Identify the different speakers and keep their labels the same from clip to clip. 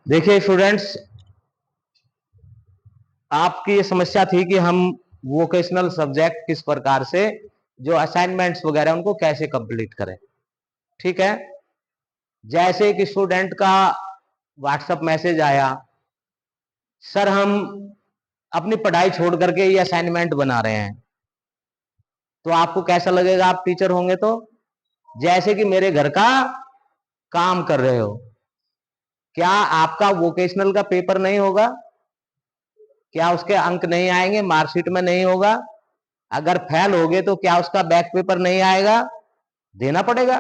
Speaker 1: देखिए स्टूडेंट्स, आपकी ये समस्या थी कि हम वोकेशनल सब्जेक्ट किस प्रकार से जो असाइनमेंट्स वगैरह उनको कैसे कंप्लीट करें। ठीक है, जैसे कि स्टूडेंट का व्हाट्सएप मैसेज आया, सर हम अपनी पढ़ाई छोड़ करके ये असाइनमेंट बना रहे हैं, तो आपको कैसा लगेगा? आप टीचर होंगे तो जैसे कि मेरे घर का काम कर रहे हो, क्या आपका वोकेशनल का पेपर नहीं होगा? क्या उसके अंक नहीं आएंगे? मार्कशीट में नहीं होगा? अगर फेल हो गए तो क्या उसका बैक पेपर नहीं आएगा? देना पड़ेगा।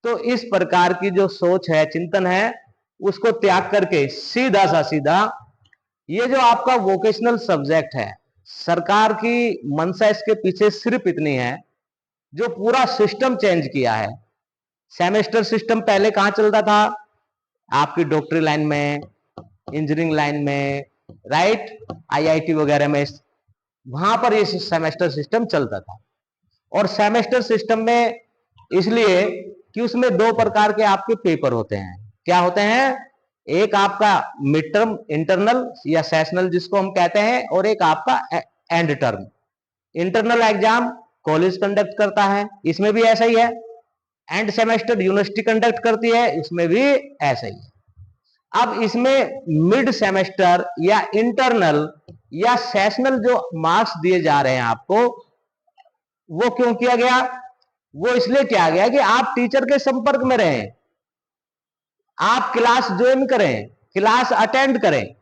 Speaker 1: तो इस प्रकार की जो सोच है, चिंतन है, उसको त्याग करके सीधा सा सीधा ये जो आपका वोकेशनल सब्जेक्ट है, सरकार की मंशा इसके पीछे सिर्फ इतनी है, जो पूरा सिस्टम चेंज किया है। सेमेस्टर सिस्टम पहले कहां चलता था? आपकी डॉक्टरी लाइन में, इंजीनियरिंग लाइन में, राइट, आईआईटी वगैरह में, वहां पर ये सेमेस्टर सिस्टम चलता था। और सेमेस्टर सिस्टम में इसलिए कि उसमें दो प्रकार के आपके पेपर होते हैं। क्या होते हैं? एक आपका मिड टर्म इंटरनल या सेशनल जिसको हम कहते हैं, और एक आपका and term. Internal exam college conduct करता है, इसमें भी ऐसा ही है। एंड सेमेस्टर यूनिवर्सिटी कंडक्ट करती है, इसमें भी ऐसा ही है। अब इसमें मिड सेमेस्टर या इंटरनल या सेशनल जो मार्क्स दिए जा रहे हैं आपको, वो क्यों किया गया? वो इसलिए किया गया कि आप टीचर के संपर्क में रहें, आप क्लास ज्वाइन करें, क्लास अटेंड करें,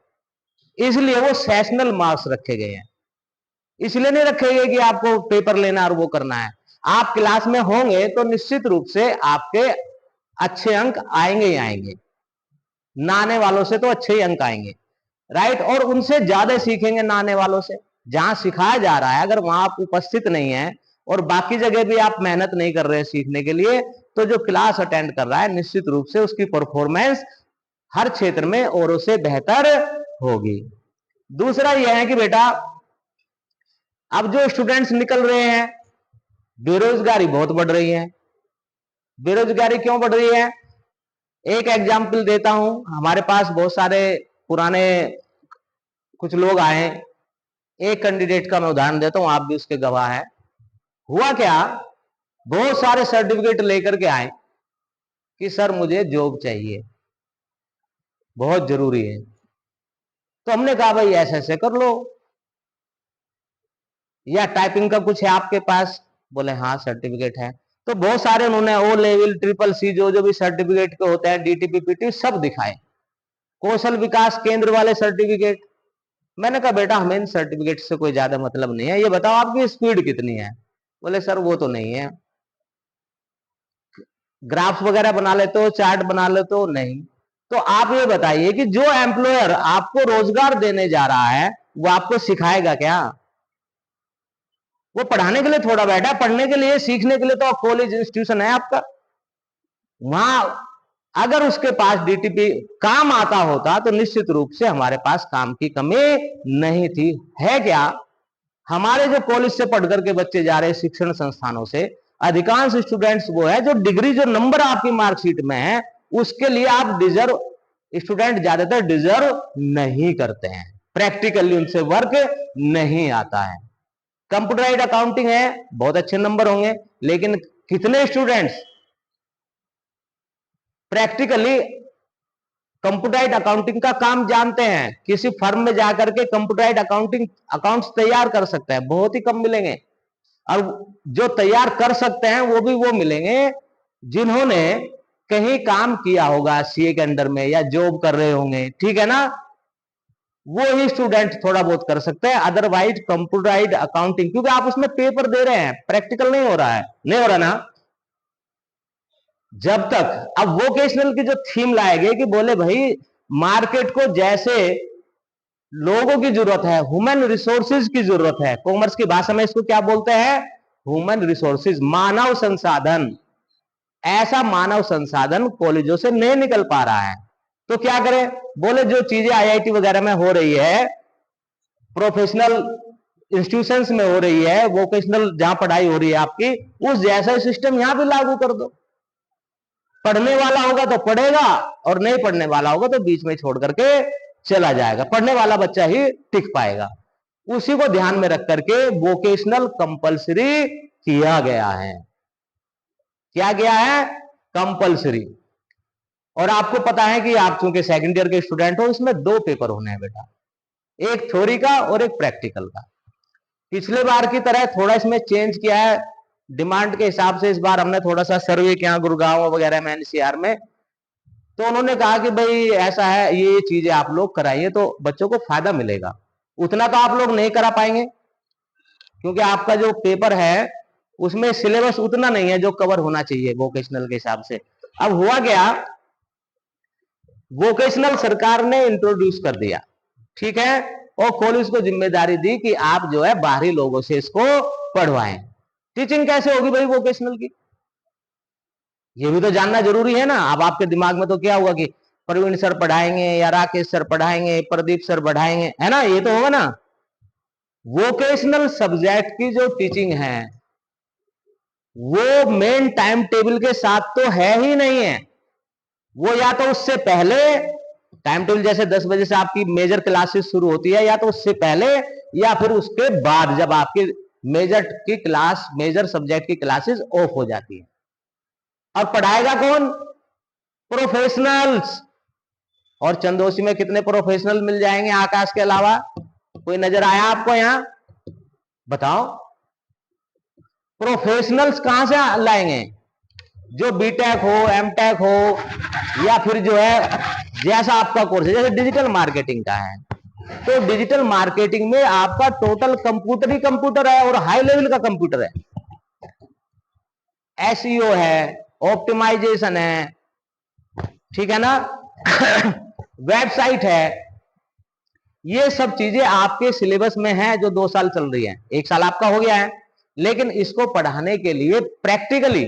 Speaker 1: इसलिए वो सेशनल मार्क्स रखे गए हैं। इसलिए नहीं रखे गए कि आपको पेपर लेना और वो करना है। आप क्लास में होंगे तो निश्चित रूप से आपके अच्छे अंक आएंगे ही आएंगे, नाने वालों से तो अच्छे ही अंक आएंगे, राइट। और उनसे ज्यादा सीखेंगे नाने वालों से। जहां सिखाया जा रहा है, अगर वहां आप उपस्थित नहीं है और बाकी जगह भी आप मेहनत नहीं कर रहे हैं सीखने के लिए, तो जो क्लास अटेंड कर रहा है निश्चित रूप से उसकी परफॉर्मेंस हर क्षेत्र में औरों से बेहतर होगी। दूसरा यह है कि बेटा, अब जो स्टूडेंट्स निकल रहे हैं, बेरोजगारी बहुत बढ़ रही है। बेरोजगारी क्यों बढ़ रही है? एक एग्जाम्पल देता हूं। हमारे पास बहुत सारे पुराने कुछ लोग आए, एक कैंडिडेट का मैं उदाहरण देता हूं, आप भी उसके गवाह हैं। हुआ क्या, बहुत सारे सर्टिफिकेट लेकर के आए कि सर मुझे जॉब चाहिए, बहुत जरूरी है। तो हमने कहा भाई ऐसे ऐसे कर लो, या टाइपिंग का कुछ है आपके पास? बोले हाँ सर्टिफिकेट है। तो बहुत सारे उन्होंने ओ लेवल, ट्रिपल सी, जो जो भी सर्टिफिकेट के होते हैं, डीटीपी पीटी सब दिखाए, कौशल विकास केंद्र वाले सर्टिफिकेट। मैंने कहा बेटा हमें इन सर्टिफिकेट से कोई ज्यादा मतलब नहीं है, ये बताओ आपकी स्पीड कितनी है? बोले सर वो तो नहीं है। ग्राफ्स वगैरह बना लेते हो, चार्ट बना लेते हो? नहीं। तो आप ये बताइए कि जो एम्प्लॉयर आपको रोजगार देने जा रहा है, वो आपको सिखाएगा क्या? वो पढ़ाने के लिए थोड़ा बैठा, पढ़ने के लिए, सीखने के लिए तो कॉलेज इंस्टीट्यूशन है आपका। वहां अगर उसके पास डीटीपी काम आता होता तो निश्चित रूप से हमारे पास काम की कमी नहीं थी। है क्या, हमारे जो कॉलेज से पढ़ करके बच्चे जा रहे हैं शिक्षण संस्थानों से, अधिकांश स्टूडेंट्स वो है जो डिग्री, जो नंबर आपकी मार्कशीट में है, उसके लिए आप डिजर्व, स्टूडेंट ज्यादातर डिजर्व नहीं करते हैं। प्रैक्टिकली उनसे वर्क नहीं आता है। कंप्यूटराइज्ड अकाउंटिंग है, बहुत अच्छे नंबर होंगे, लेकिन कितने स्टूडेंट्स प्रैक्टिकली कंप्यूटराइज्ड अकाउंटिंग का काम जानते हैं? किसी फर्म में जाकर के कंप्यूटराइज्ड अकाउंटिंग अकाउंट्स तैयार कर सकते हैं? बहुत ही कम मिलेंगे। और जो तैयार कर सकते हैं वो भी वो मिलेंगे जिन्होंने कहीं काम किया होगा सीए के अंडर में, या जॉब कर रहे होंगे, ठीक है ना, वो ही स्टूडेंट थोड़ा बहुत कर सकते हैं। अदरवाइज कंप्यूटराइज्ड अकाउंटिंग, क्योंकि आप उसमें पेपर दे रहे हैं, प्रैक्टिकल नहीं हो रहा है, नहीं हो रहा ना। जब तक अब वोकेशनल की जो थीम लाए गए कि बोले भाई मार्केट को जैसे लोगों की जरूरत है, ह्यूमन रिसोर्सेज की जरूरत है, कॉमर्स की भाषा में इसको क्या बोलते हैं? ह्यूमन रिसोर्सेज, मानव संसाधन। ऐसा मानव संसाधन कॉलेजों से नहीं निकल पा रहा है, तो क्या करें? बोले जो चीजें आईआईटी वगैरह में हो रही है, प्रोफेशनल इंस्टीट्यूशंस में हो रही है, वोकेशनल जहां पढ़ाई हो रही है आपकी, उस जैसा सिस्टम यहां भी लागू कर दो। पढ़ने वाला होगा तो पढ़ेगा और नहीं पढ़ने वाला होगा तो बीच में छोड़ करके चला जाएगा। पढ़ने वाला बच्चा ही टिक पाएगा। उसी को ध्यान में रख करके वोकेशनल कंपलसरी किया गया है। क्या गया है? कंपलसरी। और आपको पता है कि आप चूंकि सेकंड ईयर के स्टूडेंट हो, इसमें 2 पेपर होने हैं बेटा, एक थ्योरी का और एक प्रैक्टिकल का। पिछले बार की तरह थोड़ा इसमें चेंज किया है डिमांड के हिसाब से। इस बार हमने थोड़ा सा सर्वे किया गुड़गांव वगैरह में, एनसीआर में, तो उन्होंने कहा कि भाई ऐसा है, ये चीजें आप लोग कराइए तो बच्चों को फायदा मिलेगा। उतना तो आप लोग नहीं करा पाएंगे क्योंकि आपका जो पेपर है उसमें सिलेबस उतना नहीं है जो कवर होना चाहिए वोकेशनल के हिसाब से। अब हुआ क्या, वोकेशनल सरकार ने इंट्रोड्यूस कर दिया, ठीक है, और कॉलेज को जिम्मेदारी दी कि आप जो है बाहरी लोगों से इसको पढ़वाएं। टीचिंग कैसे होगी भाई वोकेशनल की, ये भी तो जानना जरूरी है ना। अब आपके दिमाग में तो क्या होगा कि प्रवीण सर पढ़ाएंगे या राकेश सर पढ़ाएंगे, प्रदीप सर पढ़ाएंगे, है ना, ये तो होगा ना। वोकेशनल सब्जेक्ट की जो टीचिंग है वो मेन टाइम टेबल के साथ तो है ही नहीं है। वो या तो उससे पहले टाइम टेबल, जैसे 10 बजे से आपकी मेजर क्लासेस शुरू होती है, या तो उससे पहले या फिर उसके बाद जब आपकी मेजर की क्लास, मेजर सब्जेक्ट की क्लासेस ऑफ हो जाती है। और पढ़ाएगा कौन? प्रोफेशनल्स। और चंदोसी में कितने प्रोफेशनल मिल जाएंगे आकाश के अलावा? कोई नजर आया आपको यहां? बताओ, प्रोफेशनल्स कहां से लाएंगे? जो बीटेक हो, एमटेक हो, या फिर जो है जैसा आपका कोर्स है, जैसे डिजिटल मार्केटिंग का है, तो डिजिटल मार्केटिंग में आपका टोटल कंप्यूटर ही कंप्यूटर है और हाई लेवल का कंप्यूटर है। एसईओ है, ऑप्टिमाइजेशन है, ठीक है ना, वेबसाइट है, ये सब चीजें आपके सिलेबस में है जो 2 साल चल रही है। 1 साल आपका हो गया है, लेकिन इसको पढ़ाने के लिए प्रैक्टिकली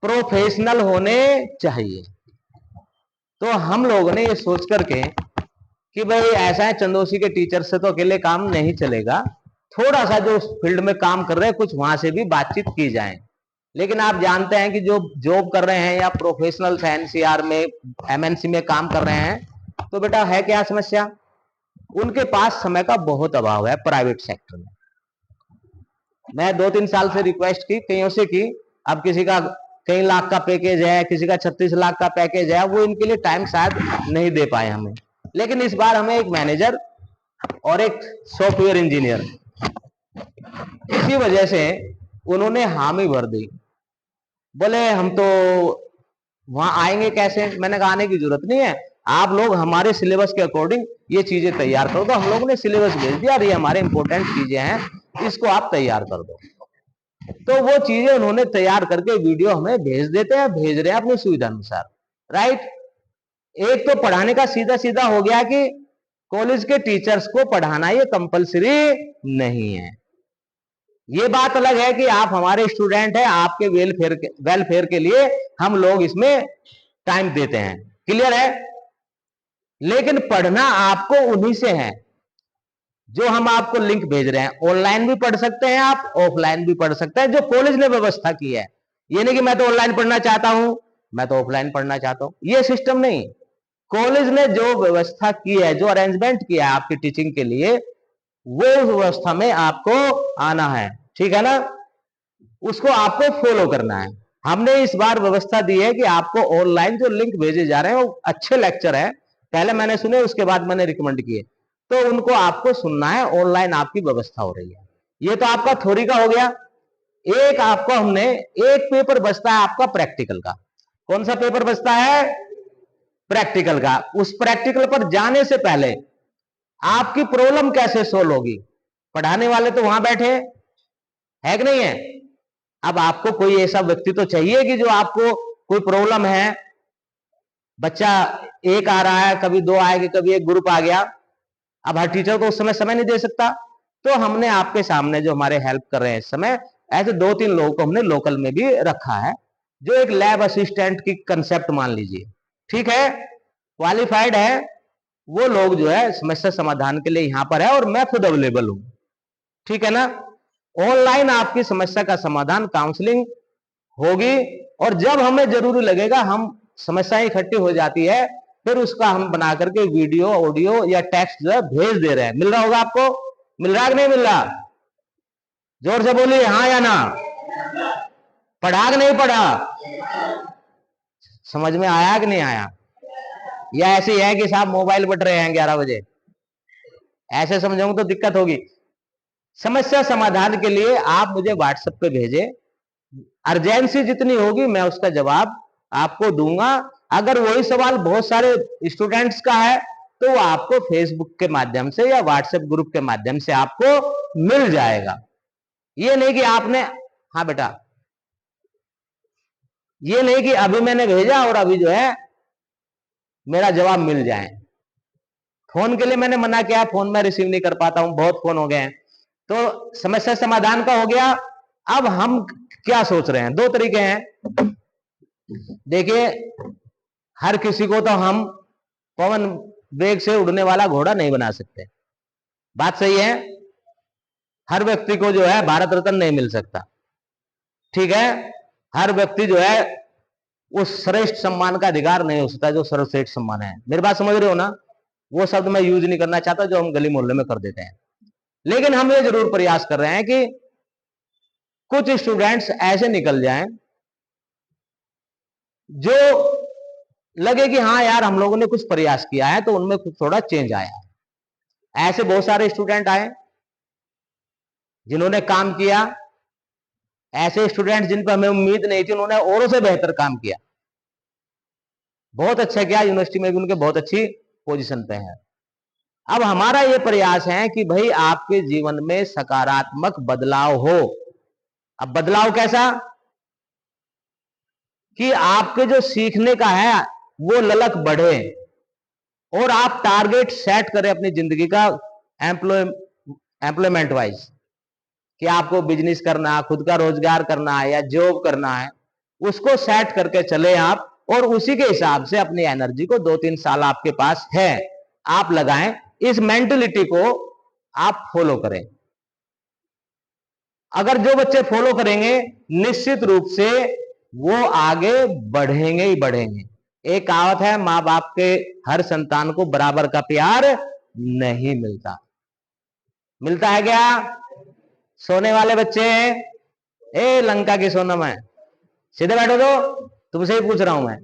Speaker 1: प्रोफेशनल होने चाहिए। तो हम लोगों ने ये सोच करके कि भाई ऐसा है, चंदोसी के टीचर से तो अकेले काम नहीं चलेगा, थोड़ा सा जो फील्ड में काम कर रहे हैं कुछ वहां से भी बातचीत की जाए। लेकिन आप जानते हैं कि जो जॉब कर रहे हैं या प्रोफेशनल एनसीआर में, एमएनसी में काम कर रहे हैं, तो बेटा है क्या समस्या, उनके पास समय का बहुत अभाव है प्राइवेट सेक्टर में। मैं 2-3 साल से रिक्वेस्ट की, कईयों से की, अब किसी का कई लाख का पैकेज है, किसी का 36 लाख का पैकेज है, वो इनके लिए टाइम शायद नहीं दे पाए हमें। लेकिन इस बार हमें एक मैनेजर और एक सॉफ्टवेयर इंजीनियर, इसी वजह से उन्होंने हामी भर दी। बोले हम तो वहां आएंगे कैसे? मैंने कहा आने की जरूरत नहीं है, आप लोग हमारे सिलेबस के अकॉर्डिंग ये चीजें तैयार कर दो। हम लोगों ने सिलेबस भेज दिया, ये हमारे इंपॉर्टेंट चीजें हैं, इसको आप तैयार कर दो। तो वो चीजें उन्होंने तैयार करके वीडियो हमें भेज देते हैं, भेज रहे हैं अपनी सुविधा अनुसार, राइट। एक तो पढ़ाने का सीधा सीधा हो गया कि कॉलेज के टीचर्स को पढ़ाना ये कंपलसरी नहीं है। ये बात अलग है कि आप हमारे स्टूडेंट हैं, आपके वेलफेयर के लिए हम लोग इसमें टाइम देते हैं, क्लियर है। लेकिन पढ़ना आपको उन्हीं से है जो हम आपको लिंक भेज रहे हैं। ऑनलाइन भी पढ़ सकते हैं आप, ऑफलाइन भी पढ़ सकते हैं, जो कॉलेज ने व्यवस्था की है। ये नहीं कि मैं तो ऑनलाइन पढ़ना चाहता हूं, मैं तो ऑफलाइन पढ़ना चाहता हूं, ये सिस्टम नहीं। कॉलेज ने जो व्यवस्था की है, जो अरेंजमेंट किया है आपकी टीचिंग के लिए, वो व्यवस्था में आपको आना है, ठीक है ना, उसको आपको फॉलो करना है। हमने इस बार व्यवस्था दी है कि आपको ऑनलाइन जो लिंक भेजे जा रहे हैं वो अच्छे लेक्चर है, पहले मैंने सुने उसके बाद मैंने रिकमेंड किए, तो उनको आपको सुनना है। ऑनलाइन आपकी व्यवस्था हो रही है। ये तो आपका थ्योरी का हो गया। एक आपको हमने एक पेपर बचता है आपका प्रैक्टिकल का। कौन सा पेपर बचता है? प्रैक्टिकल का। उस प्रैक्टिकल पर जाने से पहले आपकी प्रॉब्लम कैसे सोल्व होगी? पढ़ाने वाले तो वहां बैठे है कि नहीं है। अब आपको कोई ऐसा व्यक्ति तो चाहिए कि जो आपको कोई प्रॉब्लम है, बच्चा एक आ रहा है, कभी 2 आएंगे, कभी एक ग्रुप आ गया, अब हर टीचर को उस समय नहीं दे सकता, तो हमने आपके सामने जो हमारे हेल्प कर रहे हैं इस समय, ऐसे 2-3 लोगों को हमने लोकल में भी रखा है, जो एक लैब असिस्टेंट की कंसेप्ट मान लीजिए, ठीक है, क्वालिफाइड है। वो लोग जो है समस्या समाधान के लिए यहां पर है और मैं खुद अवेलेबल हूं, ठीक है ना। ऑनलाइन आपकी समस्या का समाधान, काउंसलिंग होगी, और जब हमें जरूरी लगेगा, हम समस्याएं इकट्ठी हो जाती है, फिर उसका हम बना करके वीडियो, ऑडियो या टेक्स्ट जो है भेज दे रहे हैं। मिल रहा होगा आपको? मिल रहा है कि नहीं मिल रहा? जोर से बोलिए हाँ या ना। पढ़ा कि नहीं पढ़ा? समझ में आया कि नहीं आया? या ऐसे ही है कि साहब मोबाइल बट रहे हैं 11 बजे, ऐसे समझोगे तो दिक्कत होगी। समस्या समाधान के लिए आप मुझे व्हाट्सएप पे भेजें, अर्जेंसी जितनी होगी मैं उसका जवाब आपको दूंगा। अगर वही सवाल बहुत सारे स्टूडेंट्स का है तो वो आपको फेसबुक के माध्यम से या व्हाट्सएप ग्रुप के माध्यम से आपको मिल जाएगा। ये नहीं कि आपने, हाँ बेटा, ये नहीं कि अभी मैंने भेजा और अभी जो है मेरा जवाब मिल जाए। फोन के लिए मैंने मना किया, फोन में रिसीव नहीं कर पाता हूं, बहुत फोन हो गए हैं। तो समस्या समाधान का हो गया। अब हम क्या सोच रहे हैं? दो तरीके हैं। देखिए, हर किसी को तो हम पवन वेग से उड़ने वाला घोड़ा नहीं बना सकते, बात सही है। हर व्यक्ति को जो है भारत रत्न नहीं मिल सकता, ठीक है। हर व्यक्ति जो है उस श्रेष्ठ सम्मान का अधिकार नहीं हो सकता जो सर्वश्रेष्ठ सम्मान है। मेरी बात समझ रहे हो ना? वो शब्द मैं यूज नहीं करना चाहता जो हम गली मोहल्ले में कर देते हैं। लेकिन हम ये जरूर प्रयास कर रहे हैं कि कुछ स्टूडेंट्स ऐसे निकल जाएं जो लगे कि हाँ यार हम लोगों ने कुछ प्रयास किया है, तो उनमें कुछ थोड़ा चेंज आया है। ऐसे बहुत सारे स्टूडेंट आए जिन्होंने काम किया, ऐसे स्टूडेंट जिन पर हमें उम्मीद नहीं थी, उन्होंने औरों से बेहतर काम किया, बहुत अच्छा किया, यूनिवर्सिटी में भी उनके बहुत अच्छी पोजीशन पे है। अब हमारा यह प्रयास है कि भाई आपके जीवन में सकारात्मक बदलाव हो। अब बदलाव कैसा? कि आपके जो सीखने का है वो ललक बढ़े, और आप टारगेट सेट करें अपनी जिंदगी का एम्प्लॉयमेंट वाइज, कि आपको बिजनेस करना, खुद का रोजगार करना है या जॉब करना है, उसको सेट करके चले आप, और उसी के हिसाब से अपनी एनर्जी को 2-3 साल आपके पास है आप लगाएं, इस मेंटलिटी को आप फॉलो करें। अगर जो बच्चे फॉलो करेंगे निश्चित रूप से वो आगे बढ़ेंगे ही बढ़ेंगे। एक कहावत है, मां बाप के हर संतान को बराबर का प्यार नहीं मिलता। मिलता है क्या? सोने वाले बच्चे, ए लंका की सोनम है, सीधे बैठो, तो तुमसे ही पूछ रहा हूं मैं।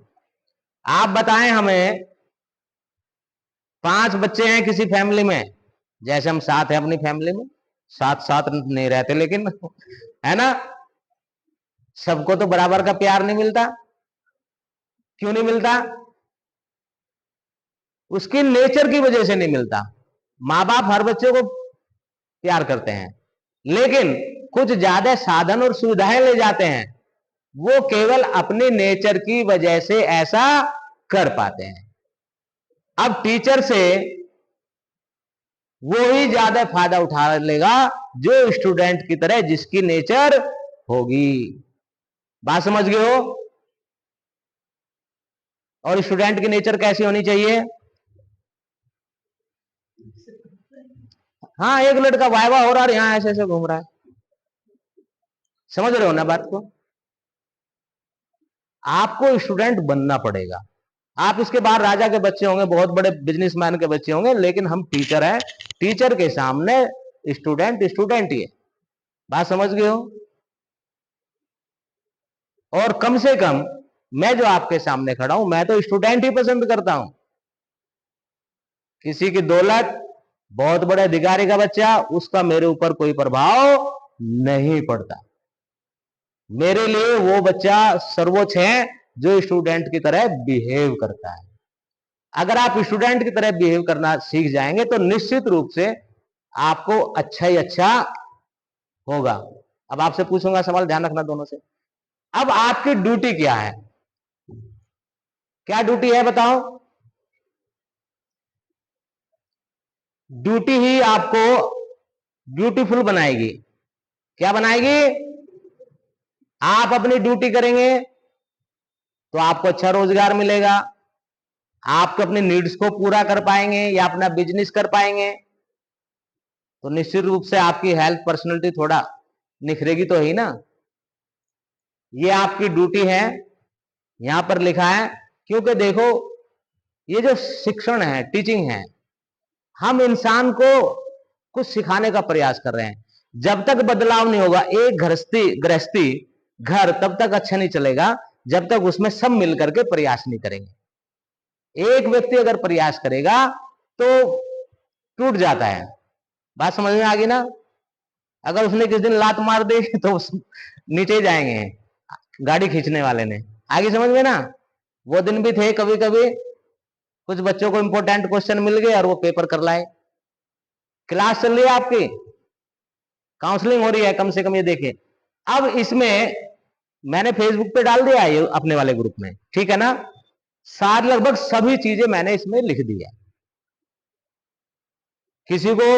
Speaker 1: आप बताएं हमें, 5 बच्चे हैं किसी फैमिली में, जैसे हम 7 हैं अपनी फैमिली में, साथ साथ नहीं रहते लेकिन है ना, सबको तो बराबर का प्यार नहीं मिलता। क्यों नहीं मिलता? उसकी नेचर की वजह से नहीं मिलता। मां बाप हर बच्चे को प्यार करते हैं, लेकिन कुछ ज्यादा साधन और सुविधाएं ले जाते हैं, वो केवल अपने नेचर की वजह से ऐसा कर पाते हैं। अब टीचर से वो ही ज्यादा फायदा उठा लेगा जो स्टूडेंट की तरह जिसकी नेचर होगी। बात समझ गए हो? और स्टूडेंट की नेचर कैसी होनी चाहिए? हाँ, एक लड़का वाइवा हो रहा है यहां ऐसे ऐसे घूम रहा है, समझ रहे हो ना बात को? आपको स्टूडेंट बनना पड़ेगा। आप इसके बाहर राजा के बच्चे होंगे, बहुत बड़े बिजनेसमैन के बच्चे होंगे, लेकिन हम टीचर हैं, टीचर के सामने स्टूडेंट स्टूडेंट ही है। बात समझ गए हो? और कम से कम मैं जो आपके सामने खड़ा हूं, मैं तो स्टूडेंट ही पसंद करता हूं। किसी की दौलत, बहुत बड़े अधिकारी का बच्चा, उसका मेरे ऊपर कोई प्रभाव नहीं पड़ता। मेरे लिए वो बच्चा सर्वोच्च है जो स्टूडेंट की तरह बिहेव करता है। अगर आप स्टूडेंट की तरह बिहेव करना सीख जाएंगे तो निश्चित रूप से आपको अच्छा ही अच्छा होगा। अब आपसे पूछूंगा सवाल, ध्यान रखना दोनों से। अब आपकी ड्यूटी क्या है? क्या ड्यूटी है बताओ? ड्यूटी ही आपको ब्यूटीफुल बनाएगी। क्या बनाएगी? आप अपनी ड्यूटी करेंगे तो आपको अच्छा रोजगार मिलेगा, आप अपने नीड्स को पूरा कर पाएंगे या अपना बिजनेस कर पाएंगे, तो निश्चित रूप से आपकी हेल्थ पर्सनैलिटी थोड़ा निखरेगी तो ही ना। ये आपकी ड्यूटी है, यहां पर लिखा है। क्योंकि देखो ये जो शिक्षण है, टीचिंग है, हम इंसान को कुछ सिखाने का प्रयास कर रहे हैं। जब तक बदलाव नहीं होगा एक गृहस्थी घर तब तक अच्छा नहीं चलेगा जब तक उसमें सब मिलकर के प्रयास नहीं करेंगे। एक व्यक्ति अगर प्रयास करेगा तो टूट जाता है। बात समझ में आ गई ना? अगर उसने किस दिन लात मार दी तो नीचे जाएंगे गाड़ी खींचने वाले ने। आगे समझ में ना? वो दिन भी थे कभी कभी कुछ बच्चों को इंपॉर्टेंट क्वेश्चन मिल गए और वो पेपर कर लाए। क्लास चल रही है आपकी, काउंसलिंग हो रही है, कम से कम ये देखे। अब इसमें मैंने फेसबुक पे डाल दिया है अपने वाले ग्रुप में, ठीक है ना? साथ लगभग सभी चीजें मैंने इसमें लिख दी है। किसी को,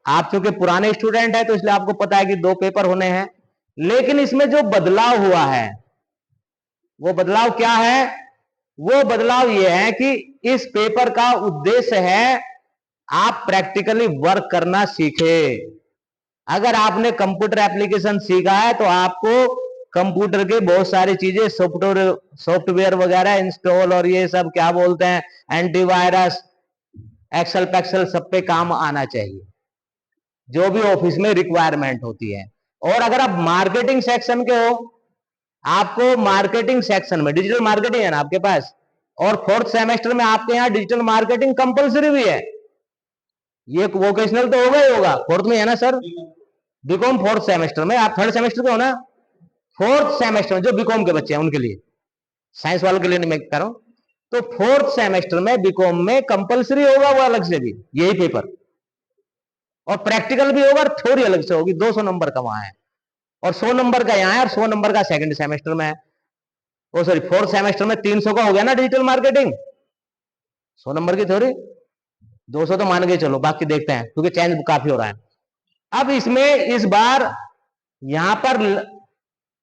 Speaker 1: आप चूंकि पुराने स्टूडेंट है तो इसलिए आपको पता है कि 2 पेपर होने हैं, लेकिन इसमें जो बदलाव हुआ है वो बदलाव क्या है? वो बदलाव ये है कि इस पेपर का उद्देश्य है आप प्रैक्टिकली वर्क करना सीखे। अगर आपने कंप्यूटर एप्लीकेशन सीखा है तो आपको कंप्यूटर के बहुत सारी चीजें, सॉफ्टवेयर वगैरह इंस्टॉल और ये सब क्या बोलते हैं, एंटीवायरस, एक्सेल पैक्सेल, सब पे काम आना चाहिए, जो भी ऑफिस में रिक्वायरमेंट होती है। और अगर आप मार्केटिंग सेक्शन के हो, आपको मार्केटिंग सेक्शन में डिजिटल मार्केटिंग है ना आपके पास, और 4th सेमेस्टर में आपके यहाँ डिजिटल मार्केटिंग कंपलसरी भी है। ये वोकेशनल तो होगा ही होगा, 4th में है ना सर? बीकॉम 4th सेमेस्टर में, आप 3rd सेमेस्टर के हो ना? 4th सेमेस्टर में जो बीकॉम के बच्चे हैं उनके लिए, साइंस वालों के लिए नहीं मैं कह रहा हूं। तो 4th सेमेस्टर में बीकॉम में कंपलसरी होगा वो अलग से भी यही पेपर, और प्रैक्टिकल भी होगा और थ्योरी अलग से होगी। 200 नंबर का वहां है और 100 नंबर का यहाँ है और 100 नंबर का 2nd सेमेस्टर में है। ओ सॉरी 4th सेमेस्टर में 300 का हो गया ना डिजिटल मार्केटिंग, 100 नंबर की थ्योरी, 200 तो मान के चलो, बाकी देखते हैं क्योंकि चेंज काफी हो रहा है। अब इसमें इस बार यहां पर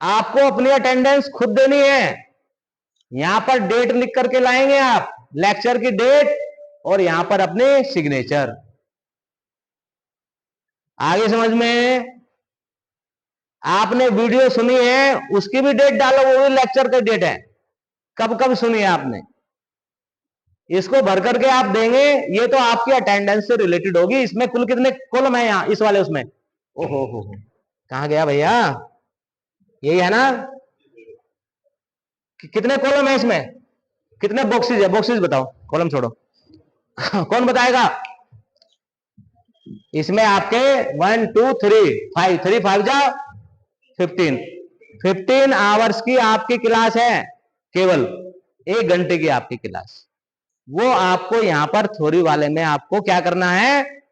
Speaker 1: आपको अपनी अटेंडेंस खुद देनी है। यहां पर डेट लिख करके लाएंगे आप, लेक्चर की डेट, और यहां पर अपने सिग्नेचर। आगे समझ में? आपने वीडियो सुनी है उसकी भी डेट डालो, वो भी लेक्चर की डेट है, कब कब सुनी है आपने। इसको भर करके आप देंगे, ये तो आपकी अटेंडेंस से रिलेटेड होगी। इसमें कुल कितने कॉलम है यहाँ इस वाले उसमें? ओहो हो, कहां गया भैया? यही है ना? कितने कॉलम है इसमें? कितने बॉक्सेज है? बॉक्सेज बताओ, कॉलम छोड़ो। कौन बताएगा? इसमें आपके 1 2 3 5, 3 5 जा 15, 15 आवर्स की आपकी क्लास है, केवल 1 घंटे की आपकी क्लास। वो आपको यहां पर थ्योरी वाले में आपको क्या करना है,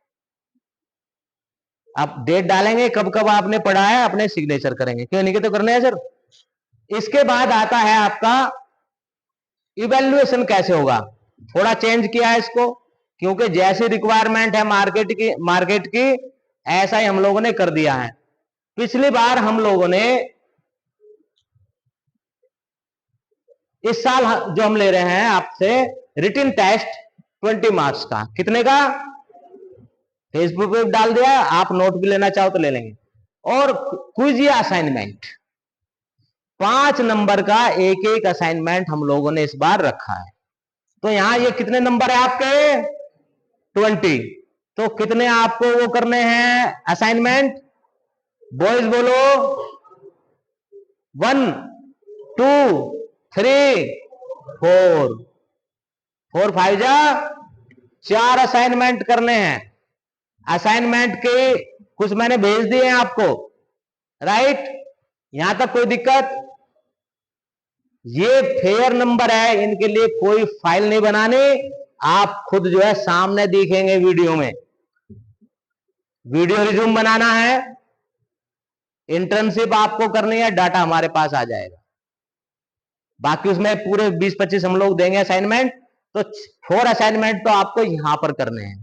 Speaker 1: आप डेट डालेंगे कब कब आपने पढ़ा है, अपने सिग्नेचर करेंगे, क्यों नहीं के तो करने हैं सर। इसके बाद आता है आपका इवेल्युएशन कैसे होगा। थोड़ा चेंज किया है इसको, क्योंकि जैसी रिक्वायरमेंट है मार्केट की ऐसा ही हम लोगों ने कर दिया है। पिछली बार हम लोगों ने, इस साल जो हम ले रहे हैं आपसे रिटन टेस्ट 20 मार्क्स का, कितने का? फेसबुक पे डाल दिया, आप नोट भी लेना चाहो तो ले लेंगे। और क्विज या असाइनमेंट, 5 नंबर का एक एक असाइनमेंट हम लोगों ने इस बार रखा है। तो यहां ये कितने नंबर है आपके? 20। तो कितने आपको वो करने हैं असाइनमेंट? बॉयज बोलो, 1 2 3 4, 4 5 जा 4 असाइनमेंट करने हैं। असाइनमेंट के कुछ मैंने भेज दिए हैं आपको, राइट? यहां तक कोई दिक्कत? ये फेयर नंबर है, इनके लिए कोई फाइल नहीं बनानी, आप खुद जो है सामने देखेंगे वीडियो में। वीडियो रिज्यूम बनाना है, इंटर्नशिप आपको करनी है, डाटा हमारे पास आ जाएगा। बाकी उसमें पूरे 20-25 हम लोग देंगे असाइनमेंट, तो 4 असाइनमेंट तो आपको यहां पर करने हैं,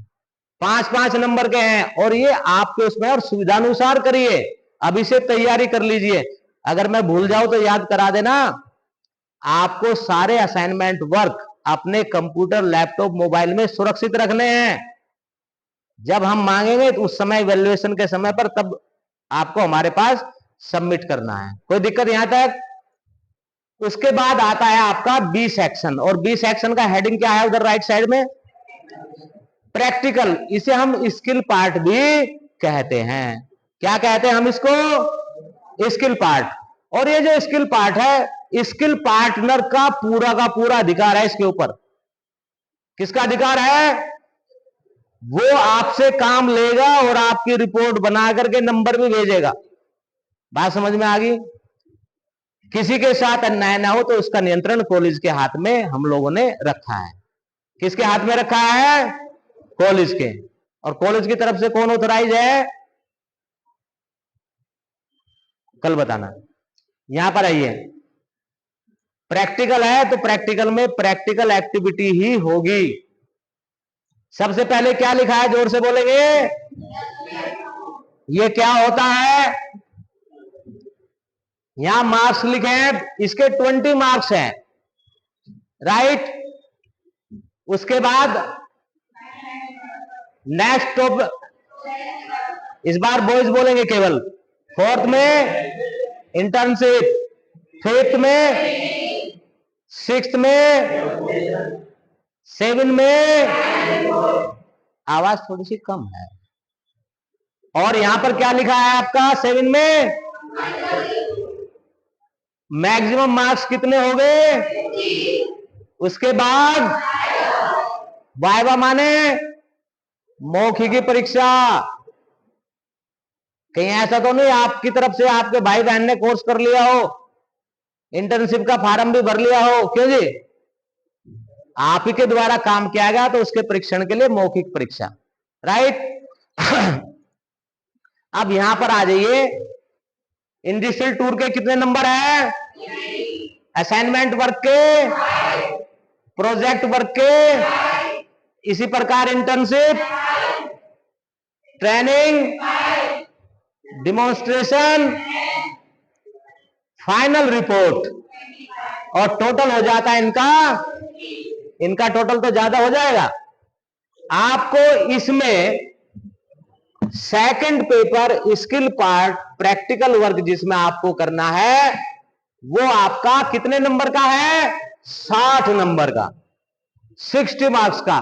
Speaker 1: 5-5 नंबर के हैं, और ये आपके उसमें और सुविधानुसार करिए। अभी से तैयारी कर लीजिए, अगर मैं भूल जाऊं तो याद करा देना। आपको सारे असाइनमेंट वर्क अपने कंप्यूटर, लैपटॉप, मोबाइल में सुरक्षित रखने हैं। जब हम मांगेंगे तो उस समय इवैल्यूएशन के समय पर तब आपको हमारे पास सबमिट करना है। कोई दिक्कत यहां तक? उसके बाद आता है आपका बी सेक्शन, और बी सेक्शन का हेडिंग क्या है उधर राइट साइड में? प्रैक्टिकल। इसे हम स्किल पार्ट भी कहते हैं। क्या कहते हैं हम इसको? Skill part. और ये जो स्किल पार्ट है, स्किल पार्टनर का पूरा अधिकार है इसके ऊपर। किसका अधिकार है? वो आपसे काम लेगा और आपकी रिपोर्ट बना करके नंबर भी भेजेगा। बात समझ में आ गई? किसी के साथ अन्याय ना हो तो उसका नियंत्रण कॉलेज के हाथ में हम लोगों ने रखा है। किसके हाथ में रखा है? कॉलेज के। और कॉलेज की तरफ से कौन ऑथराइज है? कल बताना। यहां पर आइए, प्रैक्टिकल है तो प्रैक्टिकल में प्रैक्टिकल एक्टिविटी ही होगी। सबसे पहले क्या लिखा है? जोर से बोलेंगे। ये क्या होता है? यहां मार्क्स लिखे हैं, इसके 20 मार्क्स हैं, राइट। उसके बाद नेक्स्ट टॉप, इस बार बॉयज बोलेंगे केवल। फोर्थ में इंटर्नशिप, फिफ्थ में, सिक्स्थ में, सेवन में, आवाज थोड़ी सी कम है। और यहां पर क्या लिखा है आपका? 7 में मैक्सिमम मार्क्स कितने हो गए? उसके बाद वाइवा माने मौखिकी परीक्षा। कहीं ऐसा तो नहीं आपकी तरफ से आपके भाई बहन ने कोर्स कर लिया हो, इंटर्नशिप का फॉर्म भी भर लिया हो? क्यों जी? आप ही के द्वारा काम किया गया तो उसके परीक्षण के लिए मौखिक परीक्षा, राइट। अब यहां पर आ जाइए, इंडस्ट्रियल टूर के कितने नंबर है? असाइनमेंट वर्क के, प्रोजेक्ट वर्क के, इसी प्रकार internship, training, demonstration, final report, और टोटल हो जाता है इनका टोटल तो ज्यादा हो जाएगा। आपको इसमें second paper skill part practical work जिसमें आपको करना है, वो आपका कितने नंबर का है? 60 नंबर का, 60 मार्क्स का।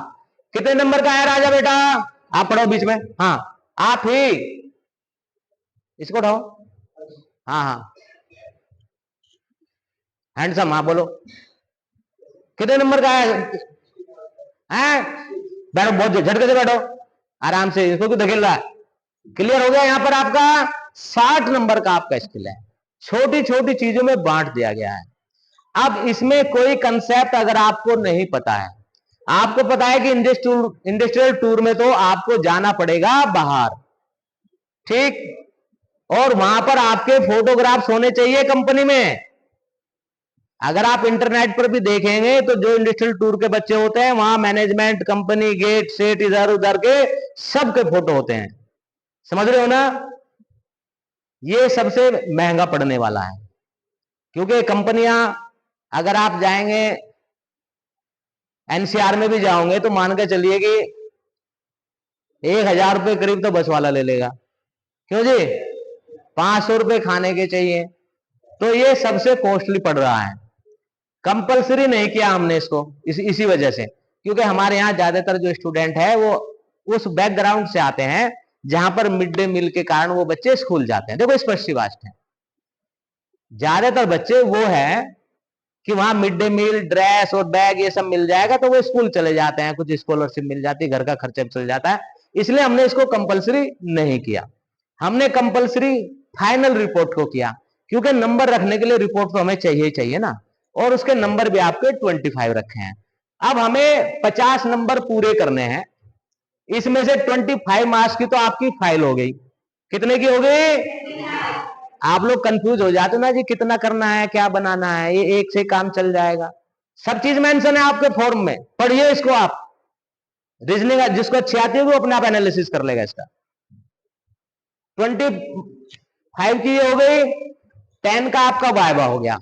Speaker 1: कितने नंबर का है राजा बेटा? आप पढ़ो बीच में। हाँ, आप ही इसको उठाओ। हाँ हाँ, हैंडसम, हाँ बोलो, कितने नंबर का है? बैठो, बहुत झटके से बैठो, आराम से, इसको क्यों धकेल रहा है? क्लियर हो गया? यहां पर आपका 60 नंबर का आपका स्किल है, छोटी छोटी चीजों में बांट दिया गया है। अब इसमें कोई कंसेप्ट अगर आपको नहीं पता है, आपको पता है कि इंडस्ट्रियल टूर में तो आपको जाना पड़ेगा बाहर, ठीक, और वहां पर आपके फोटोग्राफ्स होने चाहिए कंपनी में। अगर आप इंटरनेट पर भी देखेंगे तो जो इंडस्ट्रियल टूर के बच्चे होते हैं, वहां मैनेजमेंट, कंपनी, गेट सेट, इधर उधर के सबके फोटो होते हैं। समझ रहे हो ना? ये सबसे महंगा पड़ने वाला है, क्योंकि कंपनियां, अगर आप जाएंगे एनसीआर में भी जाओगे तो मान के चलिए कि 1000 रुपए करीब तो बस वाला ले लेगा। क्यों जी? 500 रुपए खाने के चाहिए, तो ये सबसे कॉस्टली पड़ रहा है। कंपलसरी नहीं किया हमने इसको इसी वजह से, क्योंकि हमारे यहाँ ज्यादातर जो स्टूडेंट है वो उस बैकग्राउंड से आते हैं जहां पर मिड डे मील के कारण वो बच्चे स्कूल जाते हैं। देखो स्पष्ट सी बात है, ज्यादातर बच्चे वो है कि वहां मिड डे मील, ड्रेस और बैग ये सब मिल जाएगा तो वो स्कूल चले जाते हैं, कुछ स्कॉलरशिप मिल जाती है, घर का खर्चा चल जाता है। इसलिए हमने इसको कंपलसरी नहीं किया। हमने कंपलसरी फाइनल रिपोर्ट को किया, क्योंकि नंबर रखने के लिए रिपोर्ट तो हमें चाहिए चाहिए ना, और उसके नंबर भी आपके 25 रखे हैं। अब हमें 50 नंबर पूरे करने हैं, इसमें से 25 मार्क्स की तो आपकी फाइल हो गई। कितने की हो गई? आप लोग कंफ्यूज हो जाते ना जी, कितना करना है, क्या बनाना है, ये एक से काम चल जाएगा। सब चीज मेंशन है आपके फॉर्म में, पढ़िए इसको आप। रीजनिंग जिसको अच्छी आती है वो अपने आप एनालिसिस कर लेगा इसका। 25 की ये हो गई, 10 का आपका वाइवा हो गया।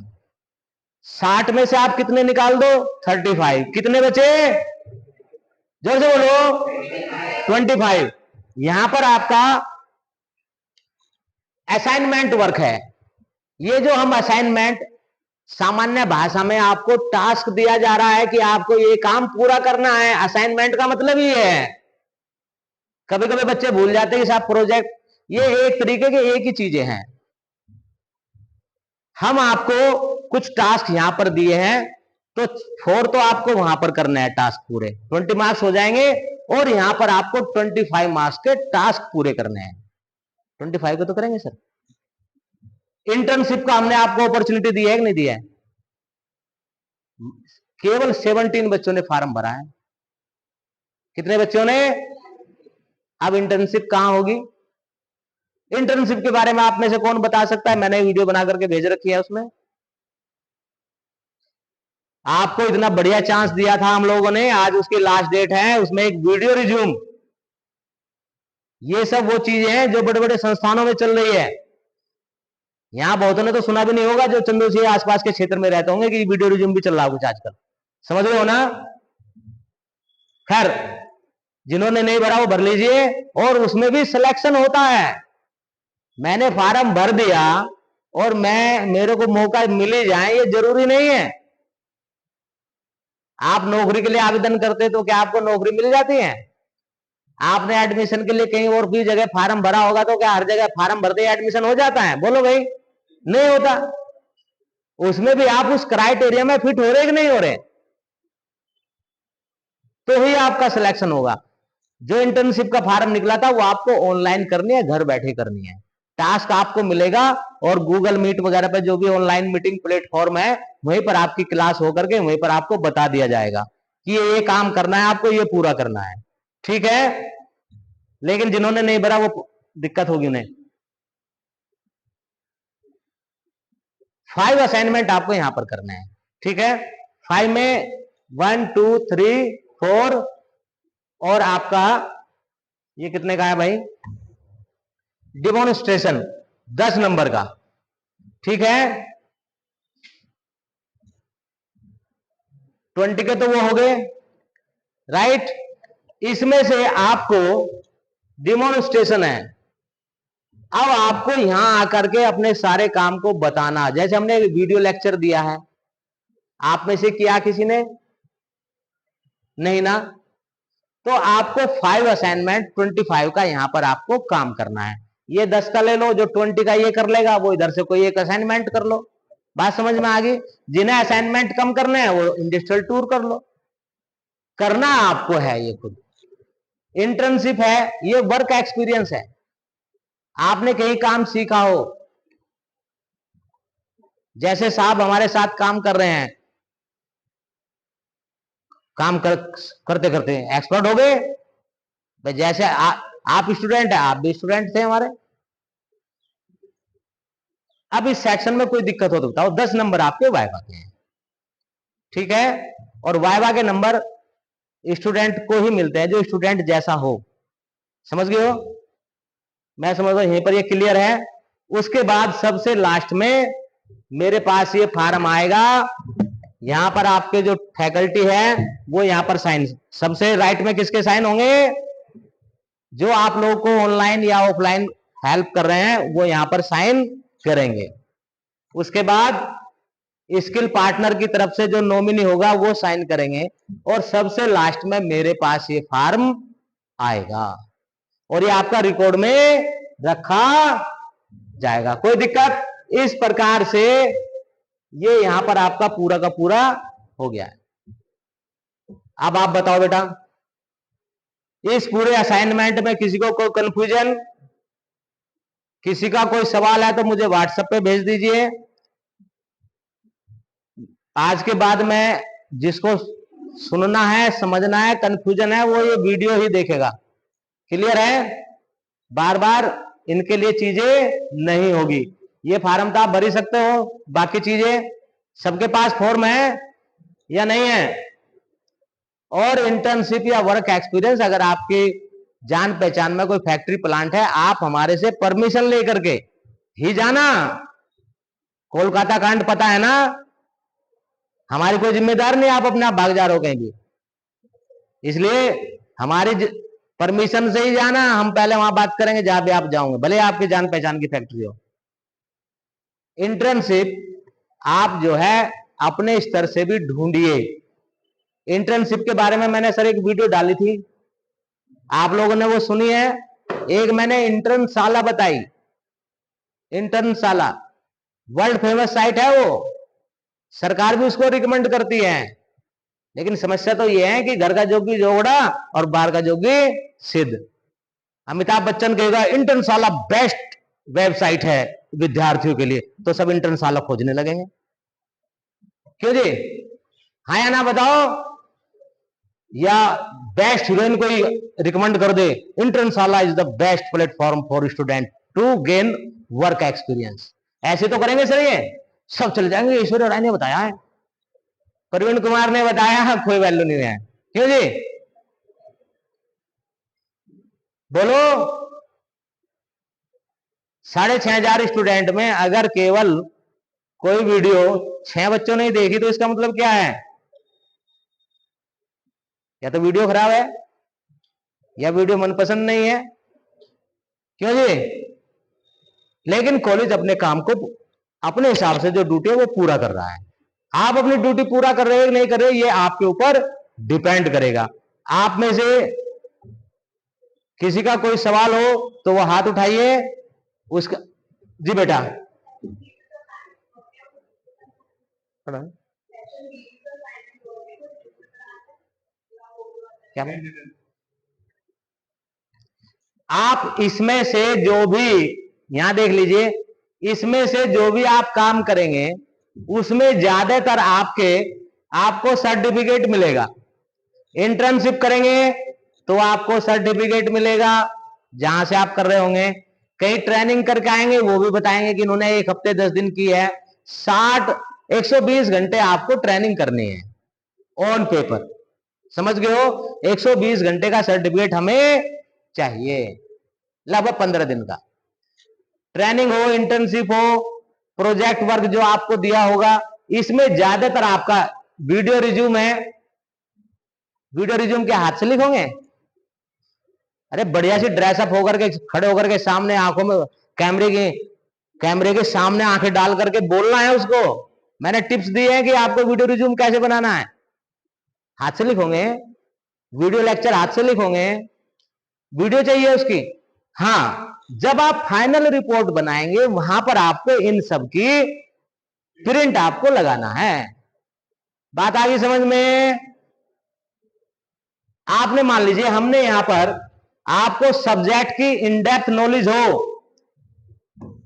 Speaker 1: 60 में से आप कितने निकाल दो? 35। कितने बचे? जोर से बोलो। 25। यहां पर आपका असाइनमेंट वर्क है। ये जो हम असाइनमेंट सामान्य भाषा में आपको टास्क दिया जा रहा है कि आपको ये काम पूरा करना है। असाइनमेंट का मतलब ही है। कभी कभी बच्चे भूल जाते हैं कि साहब प्रोजेक्ट, ये एक तरीके के एक ही चीजें हैं। हम आपको कुछ टास्क यहां पर दिए हैं, तो 4 तो आपको वहां पर करना है टास्क पूरे, 20 मार्क्स हो जाएंगे। और यहां पर आपको 25 मार्क्स के टास्क पूरे करने हैं। 25 को तो करेंगे सर। इंटर्नशिप का हमने आपको अपॉर्चुनिटी दी है कि नहीं दिया है? केवल 17 बच्चों ने फॉर्म भरा है। कितने बच्चों ने? अब इंटर्नशिप कहां होगी? इंटर्नशिप के बारे में आप में से कौन बता सकता है? मैंने वीडियो बना करके भेज रखी है, उसमें आपको इतना बढ़िया चांस दिया था हम लोगों ने, आज उसकी लास्ट डेट है, उसमें एक वीडियो रिज्यूम, ये सब वो चीजें हैं जो बड़े बड़े संस्थानों में चल रही है। यहां बहुतों ने तो सुना भी नहीं होगा जो चंदू से आसपास के क्षेत्र में रहते होंगे कि वीडियो रिज्यूम भी चल रहा है कुछ आजकल, समझ रहे हो ना? खैर, जिन्होंने नहीं भरा वो भर लीजिए, और उसमें भी सिलेक्शन होता है। मैंने फॉर्म भर दिया और मेरे को मौका मिल ही जाए ये जरूरी नहीं है। आप नौकरी के लिए आवेदन करते तो क्या आपको नौकरी मिल जाती है? आपने एडमिशन के लिए कहीं और भी जगह फॉर्म भरा होगा तो क्या हर जगह फॉर्म भरते ही एडमिशन हो जाता है? बोलो भाई, नहीं होता। उसमें भी आप उस क्राइटेरिया में फिट हो रहे कि नहीं हो रहे, तो ही आपका सिलेक्शन होगा। जो इंटर्नशिप का फॉर्म निकला था वो आपको ऑनलाइन करनी है, घर बैठे करनी है। टास्क आपको मिलेगा और गूगल मीट वगैरह पे जो भी ऑनलाइन मीटिंग प्लेटफॉर्म है वहीं पर आपकी क्लास होकर के वहीं पर आपको बता दिया जाएगा कि ये काम करना है, आपको ये पूरा करना है। ठीक है, लेकिन जिन्होंने नहीं भरा वो दिक्कत होगी उन्हें। 5 असाइनमेंट आपको यहां पर करने हैं। ठीक है, 5 में 1 2 3 4 और आपका ये कितने का है भाई? डिमॉन्स्ट्रेशन 10 नंबर का। ठीक है, 20 के तो वो हो गए, राइट। इसमें से आपको डिमॉन्स्ट्रेशन है। अब आपको यहां आकर के अपने सारे काम को बताना, जैसे हमने वीडियो लेक्चर दिया है, आप में से किया किसी ने? नहीं ना। तो आपको 5 असाइनमेंट 25 का यहां पर आपको काम करना है। ये 10 का ले लो, जो 20 का ये कर लेगा वो इधर से कोई एक असाइनमेंट कर लो। बात समझ में आ गई? जिन्हें असाइनमेंट कम करने हैं वो इंडस्ट्रियल टूर कर लो। करना आपको है ये खुद। इंटर्नशिप है, ये वर्क एक्सपीरियंस है। आपने कहीं काम सीखा हो, जैसे साहब हमारे साथ काम कर रहे हैं, करते करते एक्सपर्ट हो गए। जैसे आप स्टूडेंट है, आप भी स्टूडेंट थे हमारे। अब इस सेक्शन में कोई दिक्कत हो तो बताओ। 10 नंबर आपके वाइवा के हैं। ठीक है, और वाइवा के नंबर स्टूडेंट को ही मिलते हैं जो स्टूडेंट जैसा हो। समझ गए हो? मैं समझ रहा हूं यहीं पर ये क्लियर है। उसके बाद सबसे लास्ट में मेरे पास ये फॉर्म आएगा, यहां पर आपके जो फैकल्टी है वो यहां पर साइन, सबसे राइट में किसके साइन होंगे? जो आप लोगों को ऑनलाइन या ऑफलाइन हेल्प कर रहे हैं वो यहां पर साइन करेंगे। उसके बाद स्किल पार्टनर की तरफ से जो नॉमिनी होगा वो साइन करेंगे, और सबसे लास्ट में मेरे पास ये फॉर्म आएगा और ये आपका रिकॉर्ड में रखा जाएगा। कोई दिक्कत? इस प्रकार से ये यहां पर आपका पूरा का पूरा हो गया है। अब आप बताओ बेटा, इस पूरे असाइनमेंट में किसी को कोई कंफ्यूजन, किसी का कोई सवाल है तो मुझे व्हाट्सएप पे भेज दीजिए। आज के बाद में जिसको सुनना है, समझना है, कंफ्यूजन है, वो ये वीडियो ही देखेगा। क्लियर है? बार बार इनके लिए चीजें नहीं होगी। ये फॉर्म तो आप भर ही सकते हो, बाकी चीजें सबके पास फॉर्म है या नहीं है? और इंटर्नशिप या वर्क एक्सपीरियंस, अगर आपकी जान पहचान में कोई फैक्ट्री प्लांट है, आप हमारे से परमिशन लेकर के ही जाना। कोलकाता कांड पता है ना? हमारी कोई जिम्मेदार नहीं, आप अपने आप भाग जा रहे हो कहीं भी। इसलिए हमारी परमिशन से ही जाना। हम पहले वहां बात करेंगे जहां भी आप जाओगे, भले आपकी जान पहचान की फैक्ट्री हो। इंटर्नशिप आप जो है अपने स्तर से भी ढूंढिए। इंटर्नशिप के बारे में मैंने सर एक वीडियो डाली थी, आप लोगों ने वो सुनी है? एक मैंने इंटर्नशाला बताई, इंटर्नशाला वर्ल्ड फेमस साइट है वो, सरकार भी उसको रिकमेंड करती है। लेकिन समस्या तो ये है कि घर का जोगी जोगड़ा और बाहर का जोगी सिद्ध। अमिताभ बच्चन कहेगा इंटर्नशाला बेस्ट वेबसाइट है विद्यार्थियों के लिए, तो सब इंटर्नशाला खोजने लगेंगे। क्यों जी? हाँ या ना बताओ? या बेस्ट हीरोइन कोई रिकमेंड कर दे, Internshala is the best platform for student to gain work experience, ऐसे तो करेंगे सर? ये सब चल जाएंगे। ऐश्वर्या राय ने बताया है, प्रवीण कुमार ने बताया, कोई वैल्यू नहीं है। क्यों जी? बोलो। 6,500 स्टूडेंट में अगर केवल कोई वीडियो 6 बच्चों ने देखी तो इसका मतलब क्या है? या तो वीडियो खराब है या वीडियो मनपसंद नहीं है। क्यों जी? लेकिन कॉलेज अपने काम को अपने हिसाब से जो ड्यूटी है वो पूरा कर रहा है। आप अपनी ड्यूटी पूरा कर रहे हो नहीं कर रहे, ये आपके ऊपर डिपेंड करेगा। आप में से किसी का कोई सवाल हो तो वो हाथ उठाइए। उसका जी बेटा, क्या आप इसमें से जो भी, यहां देख लीजिए, इसमें से जो भी आप काम करेंगे उसमें ज्यादातर आपको सर्टिफिकेट मिलेगा। इंटर्नशिप करेंगे तो आपको सर्टिफिकेट मिलेगा जहां से आप कर रहे होंगे। कहीं ट्रेनिंग करके आएंगे वो भी बताएंगे कि इन्होंने 1 हफ्ते 10 दिन की है। 120 घंटे आपको ट्रेनिंग करनी है ऑन पेपर, समझ गए हो? 120 घंटे का सर्टिफिकेट हमें चाहिए, लगभग 15 दिन का। ट्रेनिंग हो, इंटर्नशिप हो, प्रोजेक्ट वर्क जो आपको दिया होगा, इसमें ज्यादातर आपका वीडियो रिज्यूम है। वीडियो रिज्यूम के हाथ से लिखोगे? अरे बढ़िया सी ड्रेसअप होकर के खड़े होकर के सामने आंखों में कैमरे के सामने आंखें डाल करके बोलना है उसको। मैंने टिप्स दी है कि आपको वीडियो रिज्यूम कैसे बनाना है। हाथ से लिखोगे, वीडियो लेक्चर हाथ से लिखोगे, वीडियो चाहिए उसकी। हाँ, जब आप फाइनल रिपोर्ट बनाएंगे वहां पर आपको इन सब की प्रिंट आपको लगाना है। बात आ गई समझ में? आपने मान लीजिए हमने यहां पर आपको सब्जेक्ट की इनडेप्थ नॉलेज हो,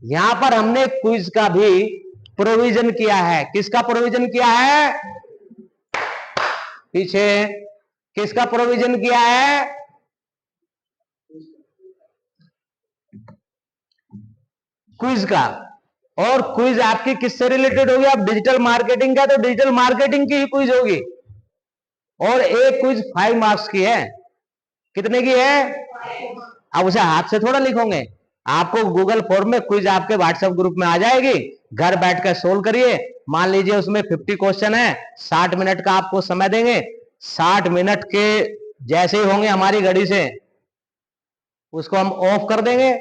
Speaker 1: यहां पर हमने क्विज का भी प्रोविजन किया है। किसका प्रोविजन किया है? पीछे किसका प्रोविजन किया है? क्विज का। और क्विज आपकी किससे रिलेटेड होगी? आप डिजिटल मार्केटिंग का, तो डिजिटल मार्केटिंग की ही क्विज होगी। और एक क्विज 5 मार्क्स की है। कितने की है? अब उसे हाथ से थोड़ा लिखोगे, आपको गूगल फॉर्म में क्विज आपके व्हाट्सएप ग्रुप में आ जाएगी, घर बैठकर सोल्व करिए। मान लीजिए उसमें 50 क्वेश्चन है, 60 मिनट का आपको समय देंगे। 60 मिनट के जैसे ही होंगे हमारी घड़ी से, उसको हम ऑफ कर देंगे।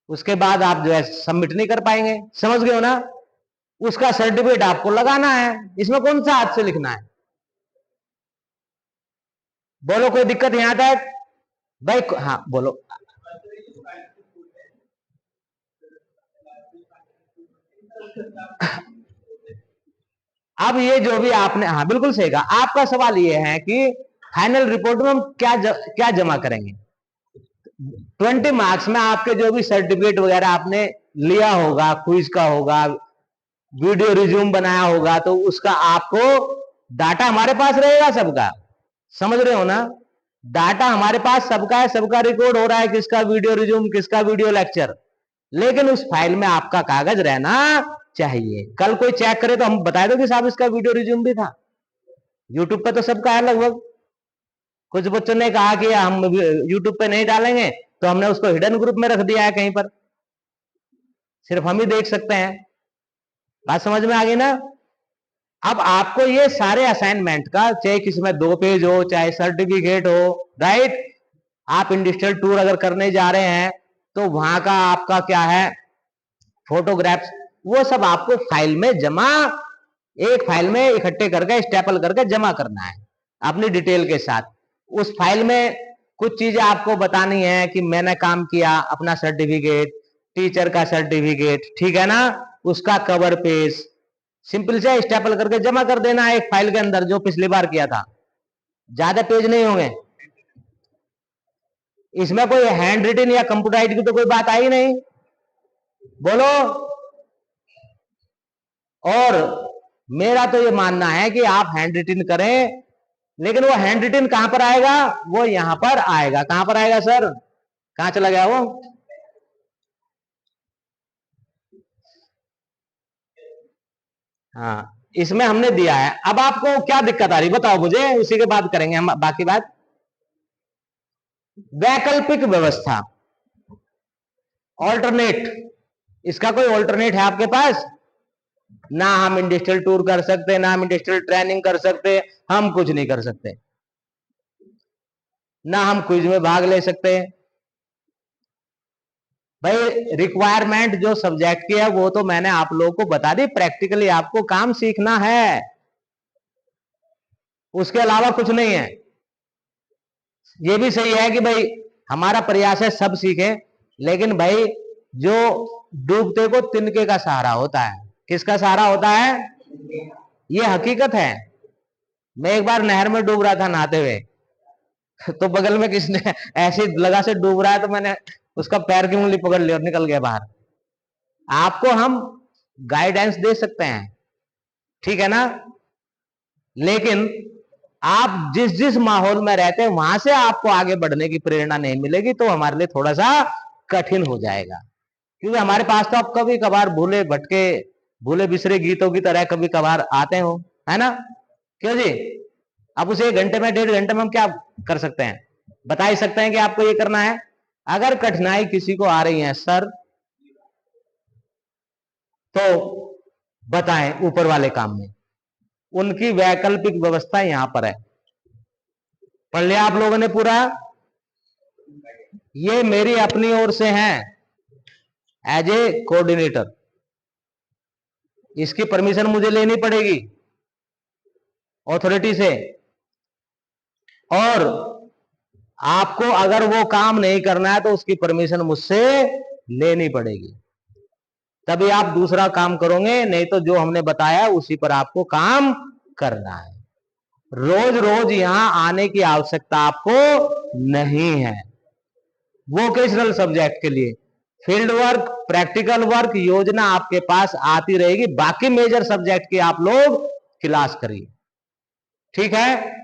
Speaker 1: उसके बाद आप जो है सबमिट नहीं कर पाएंगे। समझ गए हो ना? उसका सर्टिफिकेट आपको लगाना है। इसमें कौन सा हाथ से लिखना है? बोलो, कोई दिक्कत यहां तक भाई? हाँ बोलो। अब ये जो भी आपने, हाँ बिल्कुल सही कहा। आपका सवाल ये है कि फाइनल रिपोर्ट में हम क्या जमा करेंगे। 20 मार्क्स में आपके जो भी सर्टिफिकेट वगैरह आपने लिया होगा, क्विज का होगा, वीडियो रिज्यूम बनाया होगा, तो उसका आपको डाटा हमारे पास रहेगा सबका। समझ रहे हो ना? डाटा हमारे पास सबका है, सबका रिकॉर्ड हो रहा है, किसका वीडियो रिज्यूम, किसका वीडियो लेक्चर। लेकिन उस फाइल में आपका कागज रहना चाहिए। कल कोई चेक करे तो हम बता दो कि साहब इसका वीडियो रिज्यूम भी था। यूट्यूब पे तो सबका है लगभग। कुछ बच्चों ने कहा कि हम यूट्यूब पे नहीं डालेंगे, तो हमने उसको हिडन ग्रुप में रख दिया है कहीं पर, सिर्फ हम ही देख सकते हैं। बात समझ में आ गई ना? अब आपको ये सारे असाइनमेंट का, चाहे किसी में 2 पेज हो, चाहे सर्टिफिकेट हो, राइट? आप इंडस्ट्रियल टूर अगर करने जा रहे हैं तो वहां का आपका क्या है, फोटोग्राफ्स वो सब आपको फाइल में जमा, एक फाइल में इकट्ठे करके स्टेपल करके जमा करना है अपनी डिटेल के साथ। उस फाइल में कुछ चीजें आपको बतानी है कि मैंने काम किया, अपना सर्टिफिकेट, टीचर का सर्टिफिकेट, ठीक है ना, उसका कवर पेज सिंपल से स्टेपल करके जमा कर देना है एक फाइल के अंदर, जो पिछली बार किया था। ज्यादा पेज नहीं होंगे इसमें, कोई हैंड रिटन या कंप्यूटराइज की तो कोई बात आई नहीं, बोलो। और मेरा तो ये मानना है कि आप हैंड रिटन करें, लेकिन वो हैंड रिटन कहां पर आएगा, वो यहां पर आएगा। कहां पर आएगा सर, कहां चला गया वो, हाँ इसमें हमने दिया है। अब आपको क्या दिक्कत आ रही बताओ मुझे, उसी के बाद करेंगे हम बाकी बात। वैकल्पिक व्यवस्था, ऑल्टरनेट, इसका कोई ऑल्टरनेट है आपके पास? ना हम इंडस्ट्रियल टूर कर सकते, ना हम इंडस्ट्रियल ट्रेनिंग कर सकते, हम कुछ नहीं कर सकते, ना हम क्विज में भाग ले सकते। भाई रिक्वायरमेंट जो सब्जेक्ट की है वो तो मैंने आप लोगों को बता दी, प्रैक्टिकली आपको काम सीखना है, उसके अलावा कुछ नहीं है। ये भी सही है कि भाई हमारा प्रयास है सब सीखें, लेकिन भाई जो डूबते को तिनके का सहारा होता है, किसका सहारा होता है, ये हकीकत है। मैं एक बार नहर में डूब रहा था नहाते हुए, तो बगल में किसने ऐसी लगा से डूब रहा है, तो मैंने उसका पैर की उंगली पकड़ ली और निकल गया बाहर। आपको हम गाइडेंस दे सकते हैं, ठीक है ना, लेकिन आप जिस जिस माहौल में रहते हैं वहां से आपको आगे बढ़ने की प्रेरणा नहीं मिलेगी, तो हमारे लिए थोड़ा सा कठिन हो जाएगा। क्योंकि हमारे पास तो आप कभी कभार भूले भटके, भूले बिसरे गीतों की तरह कभी कभार आते हो, है ना, क्यों जी? अब उसे 1 घंटे में 1.5 घंटे में हम क्या कर सकते हैं, बता ही सकते हैं कि आपको ये करना है। अगर कठिनाई किसी को आ रही है सर, तो बताएं ऊपर वाले काम में, उनकी वैकल्पिक व्यवस्था यहां पर है। पढ़ लिया आप लोगों ने पूरा? ये मेरी अपनी ओर से है एज ए कोऑर्डिनेटर, इसकी परमिशन मुझे लेनी पड़ेगी अथॉरिटी से, और आपको अगर वो काम नहीं करना है तो उसकी परमिशन मुझसे लेनी पड़ेगी, तभी आप दूसरा काम करोगे, नहीं तो जो हमने बताया उसी पर आपको काम करना है। रोज रोज यहां आने की आवश्यकता आपको नहीं है। वोकेशनल सब्जेक्ट के लिए फील्ड वर्क, प्रैक्टिकल वर्क योजना आपके पास आती रहेगी, बाकी मेजर सब्जेक्ट की आप लोग क्लास करिए, ठीक है।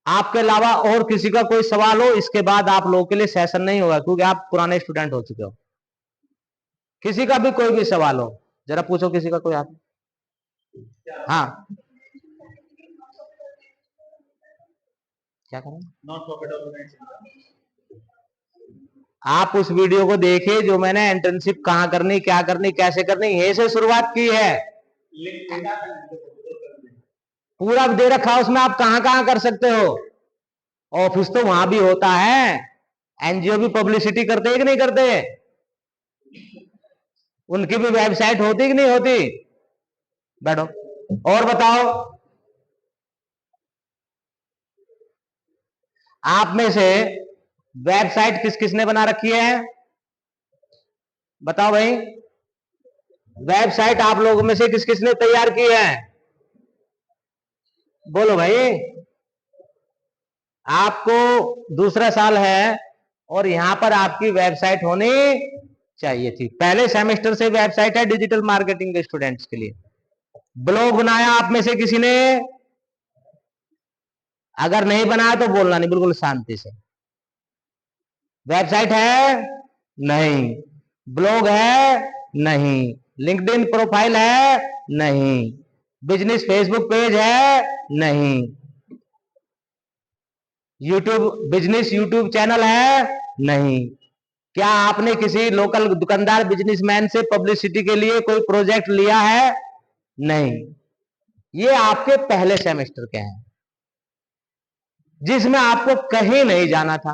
Speaker 1: आपके अलावा और किसी का कोई सवाल हो, इसके बाद आप लोगों के लिए सेशन नहीं होगा, क्योंकि आप पुराने स्टूडेंट हो चुके हो। किसी का भी कोई भी सवाल हो, जरा पूछो किसी का कोई आप। हाँ क्या करें, आप उस वीडियो को देखिए जो मैंने इंटर्नशिप कहां करनी, क्या करनी, कैसे करनी, यहीं से शुरुआत की है। पूरा दे रखा उसमें, आप कहां कहां कर सकते हो। ऑफिस तो वहां भी होता है, एनजीओ भी पब्लिसिटी करते हैं कि नहीं करते, उनकी भी वेबसाइट होती कि नहीं होती। बैठो और बताओ, आप में से वेबसाइट किस किसने बना रखी है, बताओ भाई। वेबसाइट आप लोगों में से किस किसने तैयार की है, बोलो भाई। आपको दूसरा साल है और यहां पर आपकी वेबसाइट होनी चाहिए थी। पहले सेमेस्टर से वेबसाइट है डिजिटल मार्केटिंग के स्टूडेंट्स के लिए। ब्लॉग बनाया आप में से किसी ने? अगर नहीं बनाया तो बोलना नहीं, बिल्कुल शांति से। वेबसाइट है नहीं, ब्लॉग है नहीं, लिंक्डइन प्रोफाइल है नहीं, बिजनेस फेसबुक पेज है नहीं, यूट्यूब बिजनेस यूट्यूब चैनल है नहीं। क्या आपने किसी लोकल दुकानदार बिजनेसमैन से पब्लिसिटी के लिए कोई प्रोजेक्ट लिया है? नहीं। ये आपके पहले सेमेस्टर के हैं, जिसमें आपको कहीं नहीं जाना था,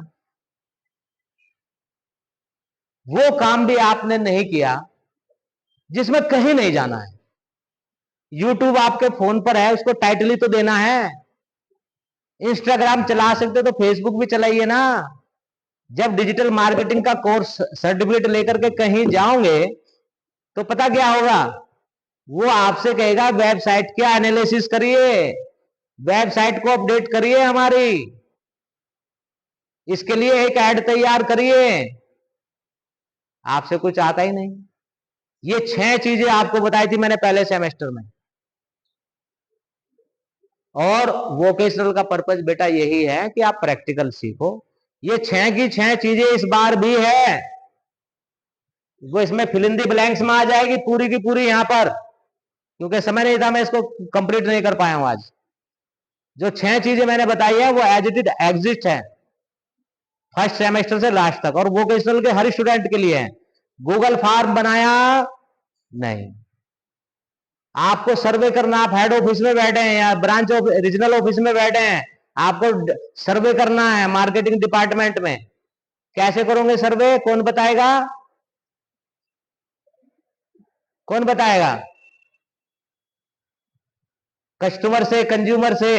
Speaker 1: वो काम भी आपने नहीं किया, जिसमें कहीं नहीं जाना है। यूट्यूब आपके फोन पर है, उसको टाइटल ही तो देना है। इंस्टाग्राम चला सकते तो फेसबुक भी चलाइए ना। जब डिजिटल मार्केटिंग का कोर्स सर्टिफिकेट लेकर के कहीं जाओगे तो पता क्या होगा, वो आपसे कहेगा वेबसाइट क्या एनालिसिस करिए, वेबसाइट को अपडेट करिए हमारी, इसके लिए एक ऐड तैयार करिए। आपसे कुछ आता ही नहीं। ये 6 चीजें आपको बताई थी मैंने पहले सेमेस्टर में। और वोकेशनल का पर्पज बेटा यही है कि आप प्रैक्टिकल सीखो। ये 6 की 6 चीजें इस बार भी है, वो इसमें फिल इन द ब्लैंक्स में आ जाएगी पूरी की पूरी यहां पर, क्योंकि समय नहीं था, मैं इसको कंप्लीट नहीं कर पाया हूं आज। जो 6 चीजें मैंने बताई है वो एज इट एग्जिस्ट है फर्स्ट सेमेस्टर से लास्ट तक, और वोकेशनल के हर स्टूडेंट के लिए है। गूगल फॉर्म बनाया नहीं, आपको सर्वे करना, आप हेड ऑफिस में बैठे हैं या ब्रांच रीजनल ऑफिस में बैठे हैं, आपको सर्वे करना है मार्केटिंग डिपार्टमेंट में। कैसे करोगे सर्वे, कौन बताएगा, कौन बताएगा? कस्टमर से, कंज्यूमर से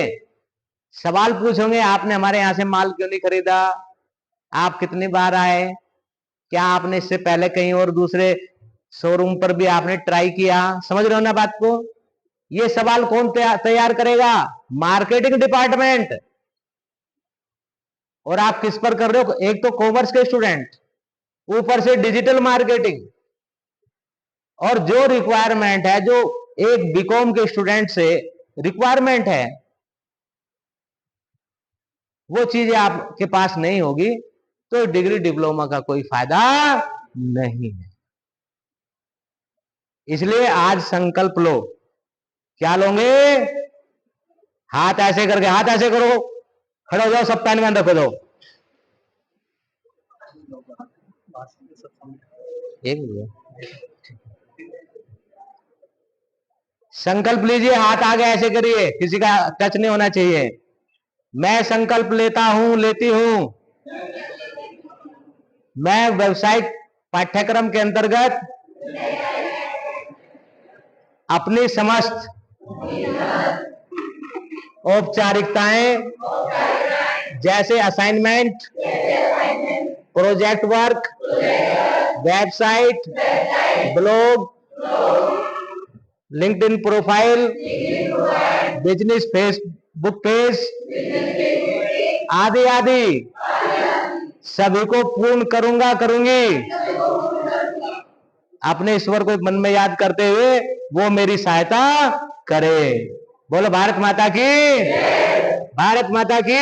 Speaker 1: सवाल पूछोगे, आपने हमारे यहां से माल क्यों नहीं खरीदा, आप कितनी बार आए, क्या आपने इससे पहले कहीं और दूसरे शोरूम पर भी आपने ट्राई किया? समझ रहे हो ना बात को? ये सवाल कौन तैयार करेगा? Marketing department. और आप किस पर कर रहे हो? एक तो कॉमर्स के स्टूडेंट, ऊपर से डिजिटल मार्केटिंग, और जो रिक्वायरमेंट है, जो एक बीकॉम के स्टूडेंट से रिक्वायरमेंट है, वो चीजें आपके पास नहीं होगी तो डिग्री डिप्लोमा का कोई फायदा नहीं है। इसलिए आज संकल्प लो। क्या लोगे? हाथ ऐसे करके, हाथ ऐसे करो, खड़े हो जाओ, सब पेन वैन रखो दो। एक संकल्प लीजिए, हाथ आगे ऐसे करिए, किसी का टच नहीं होना चाहिए। मैं संकल्प लेता हूं, लेती हूं, मैं व्यावसायिक पाठ्यक्रम के अंतर्गत अपनी समस्त औपचारिकताएं, जैसे assignment, project work, website, blog, LinkedIn profile, business Facebook page आदि आदि सभी को पूर्ण करूंगा, करूंगी। अपने ईश्वर को मन में याद करते हुए वो मेरी सहायता करे। बोलो भारत माता की, भारत माता की।